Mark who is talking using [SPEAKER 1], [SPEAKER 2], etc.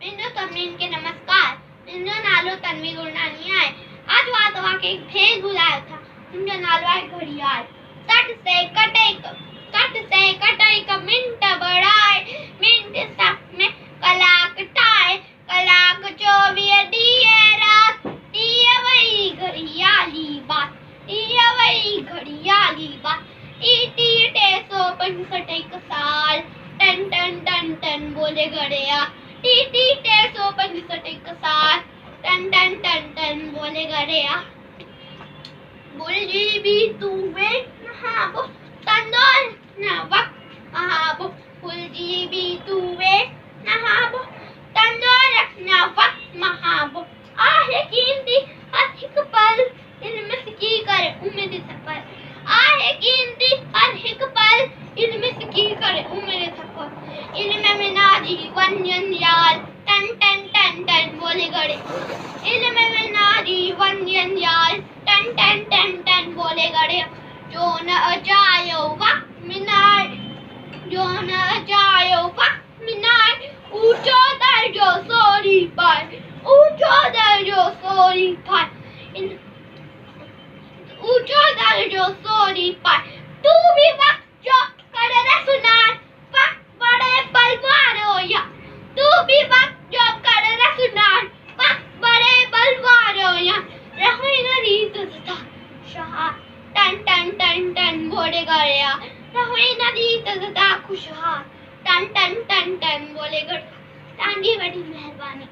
[SPEAKER 1] मिंजो सभिनीनि खे नमस्कार। मुंहिंजो नालो तनवीर गुरनानी आहे। आज मां तव्हांखे हिकु भेल ॿुधायो था। मुंहिंजो नालो आहे घड़ियाल। कट से कटे हिकु मिंट बढ़ाए, मिंट सक में कलाक ठाहे, कलाक 24 ॾींहं रात, ॾींहं वई घड़ियाली बात, ॾींहं वई घड़ियाली बात, टी 365 हिकु साल, टन टन टन टन बोले घड़िया, टी 365 हिकु साल, टन टन टन टन बोले घड़िया। भुलजी भी तूवे नहाबो, तंदोर न वक्त आबो, भुलजी भी तूवे नहाबो, तंदोर न वक्त महाबो। आहे कीमती हर हिकु पल, इल्म सिखी करे उम्मीद सफर, आहे कीमती हर हिकु पल, इल्म सिखी करे उम्मीद सफर। इल्म में ना जीवन यार, टन टन टन टन बोले घड़े, इल्म में ना जीवन यार, टन टन टन टन बोले घड़े। जो न जायो वक्त मिनार, जो न जायो वक्त मिनार, ऊंचो दर्जो सोरी पर, ऊंचो दर्जो सोरी पर, ऊंचो दर्जो सोरी पर। तू भी वक्त जो कर रसुनार, वक्त बड़े बलवान हो या, तू भी वक्त जो कर रसुनार, वक्त बड़े बलवान हो या। रहे न रीत सदा शाह, टन टन टन टन बोले गया, रहे न रीत सदा खुशहाल, टन टन टन टन बोले गया। तव्हांजी वॾी महिरबानी।